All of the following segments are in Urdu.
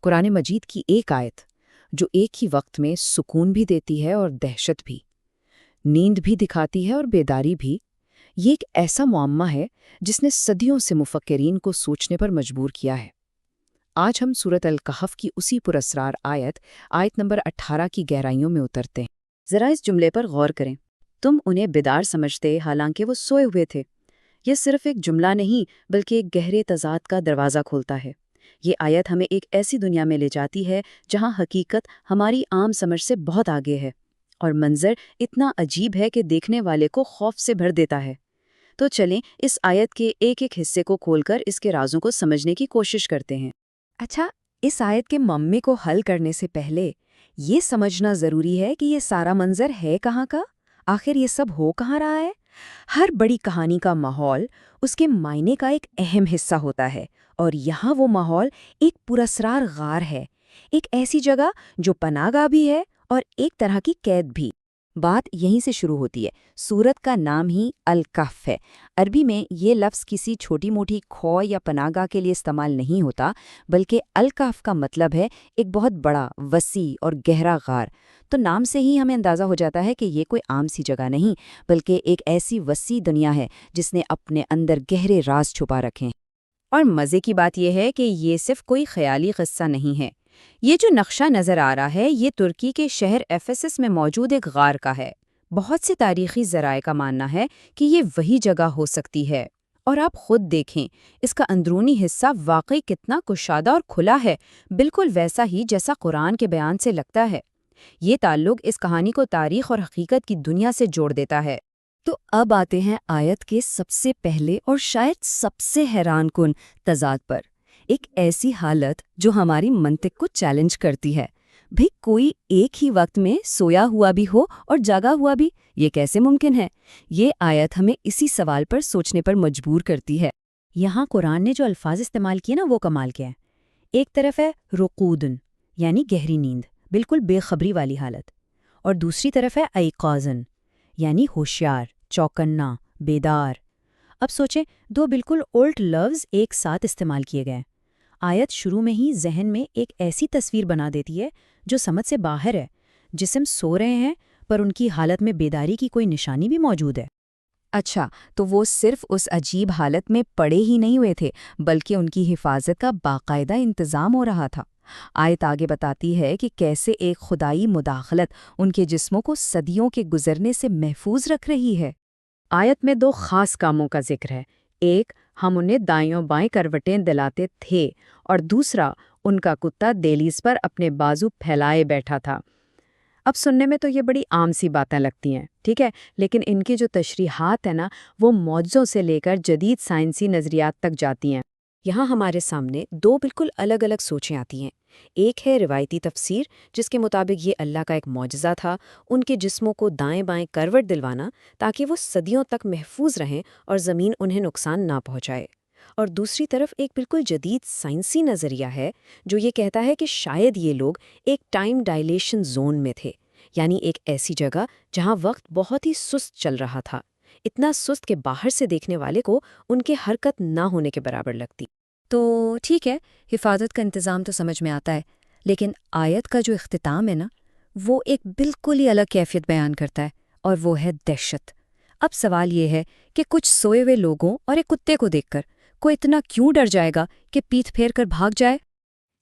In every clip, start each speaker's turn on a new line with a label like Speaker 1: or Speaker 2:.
Speaker 1: قرآن مجید کی ایک آیت جو ایک ہی وقت میں سکون بھی دیتی ہے اور دہشت بھی، نیند بھی دکھاتی ہے اور بیداری بھی، یہ ایک ایسا معمہ ہے جس نے صدیوں سے مفکرین کو سوچنے پر مجبور کیا ہے۔ آج ہم سورۃ الکہف کی اسی پراسرار آیت نمبر 18 کی گہرائیوں میں اترتے ہیں۔
Speaker 2: ذرا اس جملے پر غور کریں۔ تم انہیں بیدار سمجھتے حالانکہ وہ سوئے ہوئے تھے۔ یہ صرف ایک جملہ نہیں بلکہ ایک گہرے تضاد کا دروازہ کھولتا ہے۔ یہ آیت ہمیں ایک ایسی دنیا میں لے جاتی ہے جہاں حقیقت ہماری عام سمجھ سے بہت آگے ہے، اور منظر اتنا عجیب ہے کہ دیکھنے والے کو خوف سے بھر دیتا ہے۔ تو چلیں اس آیت کے ایک ایک حصے کو کھول کر اس کے رازوں کو سمجھنے کی کوشش کرتے ہیں۔
Speaker 1: اچھا، اس آیت کے معمے کو حل کرنے سے پہلے یہ سمجھنا ضروری ہے کہ یہ سارا منظر ہے کہاں کا؟ آخر یہ سب ہو کہاں رہا ہے؟ ہر بڑی کہانی کا ماحول اس کے معنی کا ایک اہم حصہ ہوتا ہے، اور یہاں وہ ماحول ایک پراسرار غار ہے، ایک ایسی جگہ جو پناہ گاہ بھی ہے اور ایک طرح کی قید بھی۔ بات یہیں سے شروع ہوتی ہے۔ سورت کا نام ہی الکہف ہے۔ عربی میں یہ لفظ کسی چھوٹی موٹی کھو یا پناہ گاہ کے لیے استعمال نہیں ہوتا، بلکہ الکہف کا مطلب ہے ایک بہت بڑا، وسیع اور گہرا غار۔ تو نام سے ہی ہمیں اندازہ ہو جاتا ہے کہ یہ کوئی عام سی جگہ نہیں، بلکہ ایک ایسی وسیع دنیا ہے جس نے اپنے اندر گہرے راز چھپا رکھے ہیں۔ اور مزے کی بات یہ ہے کہ یہ صرف کوئی خیالی قصہ نہیں ہے۔ یہ جو نقشہ نظر آ رہا ہے یہ ترکی کے شہر ایفیسس میں موجود ایک غار کا ہے۔ بہت سے تاریخی ذرائع کا ماننا ہے کہ یہ وہی جگہ ہو سکتی ہے، اور آپ خود دیکھیں اس کا اندرونی حصہ واقعی کتنا کشادہ اور کھلا ہے، بالکل ویسا ہی جیسا قرآن کے بیان سے لگتا ہے۔ یہ تعلق اس کہانی کو تاریخ اور حقیقت کی دنیا سے جوڑ دیتا ہے۔
Speaker 2: تو اب آتے ہیں آیت کے سب سے پہلے اور شاید سب سے حیران کن تضاد پر، ایک ایسی حالت جو ہماری منطق کو چیلنج کرتی ہے۔ بھئی کوئی ایک ہی وقت میں سویا ہوا بھی ہو اور جاگا ہوا بھی، یہ کیسے ممکن ہے؟ یہ آیت ہمیں اسی سوال پر سوچنے پر مجبور کرتی ہے۔
Speaker 1: یہاں قرآن نے جو الفاظ استعمال کیے نا وہ کمال کے ہیں۔ ایک طرف ہے رقودن، یعنی گہری نیند، بالکل بے خبری والی حالت، اور دوسری طرف ہے ایقاظن، یعنی ہوشیار، چوکنا، بیدار۔ اب سوچیں، دو بالکل الٹ لفظ ایک ساتھ استعمال کیے گئے۔ آیت شروع میں ہی ذہن میں ایک ایسی تصویر بنا دیتی ہے جو سمجھ سے باہر ہے۔ جسم سو رہے ہیں پر ان کی حالت میں بیداری کی کوئی نشانی بھی موجود ہے۔ اچھا، تو وہ صرف اس عجیب حالت میں پڑے ہی نہیں ہوئے تھے، بلکہ ان کی حفاظت کا باقاعدہ انتظام ہو رہا تھا۔ آیت آگے بتاتی ہے کہ کیسے ایک خدائی مداخلت ان کے جسموں کو صدیوں کے گزرنے سے محفوظ رکھ رہی ہے۔ آیت میں دو خاص کاموں کا ذکر ہے۔ ایک، ہم انہیں دائیں بائیں کروٹیں دلاتے تھے، اور دوسرا، ان کا کتا دہلیز پر اپنے بازو پھیلائے بیٹھا تھا۔ اب سننے میں تو یہ بڑی عام سی باتیں لگتی ہیں، ٹھیک ہے، لیکن ان کی جو تشریحات ہیں نا وہ معجزوں سے لے کر جدید سائنسی نظریات تک جاتی ہیں۔ یہاں ہمارے سامنے دو بالکل الگ الگ سوچیں آتی ہیں۔ ایک ہے روایتی تفسیر، جس کے مطابق یہ اللہ کا ایک معجزہ تھا، ان کے جسموں کو دائیں بائیں کروٹ دلوانا تاکہ وہ صدیوں تک محفوظ رہیں اور زمین انہیں نقصان نہ پہنچائے۔ اور دوسری طرف ایک بالکل جدید سائنسی نظریہ ہے جو یہ کہتا ہے کہ شاید یہ لوگ ایک ٹائم ڈائلیشن زون میں تھے، یعنی ایک ایسی جگہ جہاں وقت بہت ہی سست چل رہا تھا، اتنا سست کہ باہر سے دیکھنے والے کو ان کے حرکت نہ ہونے کے برابر لگتی۔
Speaker 2: تو ٹھیک ہے، حفاظت کا انتظام تو سمجھ میں آتا ہے، لیکن آیت کا جو اختتام ہے نا وہ ایک بالکل ہی الگ کیفیت بیان کرتا ہے، اور وہ ہے دہشت۔ اب سوال یہ ہے کہ کچھ سوئے ہوئے لوگوں اور ایک کتے کو دیکھ کر کوئی اتنا کیوں ڈر جائے گا کہ پیٹھ پھیر کر بھاگ جائے؟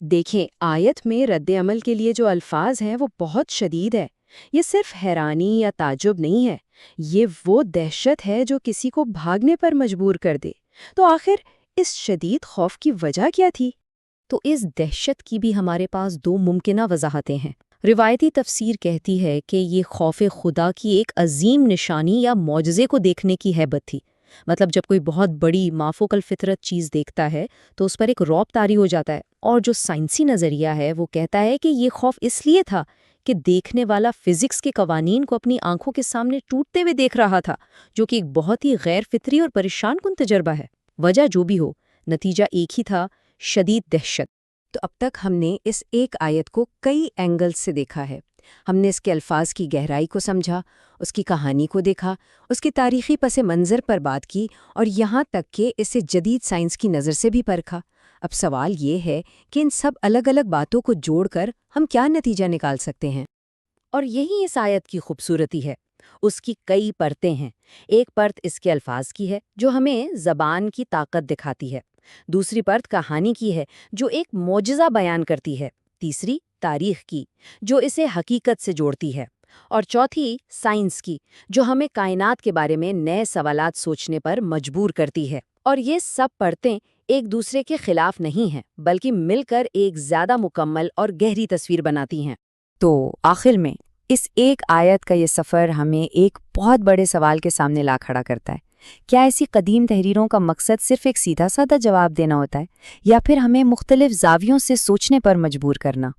Speaker 1: دیکھیں، آیت میں رد عمل کے لیے جو الفاظ ہیں وہ بہت شدید ہے۔ یہ صرف حیرانی یا تعجب نہیں ہے، یہ وہ دہشت ہے جو کسی کو بھاگنے پر مجبور کر دے۔ تو آخر اس شدید خوف کی وجہ کیا تھی؟
Speaker 2: تو اس دہشت کی بھی ہمارے پاس دو ممکنہ وضاحتیں ہیں۔ روایتی تفسیر کہتی ہے کہ یہ خوف خدا کی ایک عظیم نشانی یا معجزے کو دیکھنے کی ہیبت تھی۔ مطلب جب کوئی بہت بڑی مافوق الفطرت چیز دیکھتا ہے تو اس پر ایک رعب طاری ہو جاتا ہے۔ اور جو سائنسی نظریہ ہے وہ کہتا ہے کہ یہ خوف اس لیے تھا کہ دیکھنے والا فزکس کے قوانین کو اپنی آنکھوں کے سامنے ٹوٹتے ہوئے دیکھ رہا تھا، جو کہ ایک بہت ہی غیر فطری اور پریشان کن تجربہ ہے۔ وجہ جو بھی ہو، نتیجہ ایک ہی تھا، شدید دہشت۔
Speaker 1: تو اب تک ہم نے اس ایک آیت کو کئی اینگلز سے دیکھا ہے۔ ہم نے اس کے الفاظ کی گہرائی کو سمجھا، اس کی کہانی کو دیکھا، اس کے تاریخی پس منظر پر بات کی، اور یہاں تک کہ اسے جدید سائنس کی نظر سے بھی پرکھا۔ اب سوال یہ ہے کہ ان سب الگ الگ باتوں کو جوڑ کر ہم کیا نتیجہ نکال سکتے ہیں؟
Speaker 2: اور یہی اس آیت کی خوبصورتی ہے۔ اس کی کئی پرتیں ہیں۔ ایک پرت اس کے الفاظ کی ہے جو ہمیں زبان کی طاقت دکھاتی ہے، دوسری پرت کہانی کی ہے جو ایک معجزہ بیان کرتی ہے، تیسری تاریخ کی جو اسے حقیقت سے جوڑتی ہے، اور چوتھی سائنس کی جو ہمیں کائنات کے بارے میں نئے سوالات سوچنے پر مجبور کرتی ہے۔ اور یہ سب پرتیں ایک دوسرے کے خلاف نہیں ہیں بلکہ مل کر ایک زیادہ مکمل اور گہری تصویر بناتی ہیں۔
Speaker 1: تو آخر میں اس ایک آیت کا یہ سفر ہمیں ایک بہت بڑے سوال کے سامنے لا کھڑا کرتا ہے۔ کیا ایسی قدیم تحریروں کا مقصد صرف ایک سیدھا سادہ جواب دینا ہوتا ہے، یا پھر ہمیں مختلف زاویوں سے سوچنے پر مجبور کرنا؟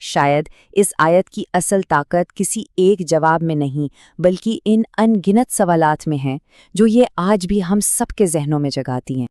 Speaker 1: شاید اس آیت کی اصل طاقت کسی ایک جواب میں نہیں بلکہ ان ان گنت سوالات میں ہے جو یہ آج بھی ہم سب کے ذہنوں میں جگاتی ہیں۔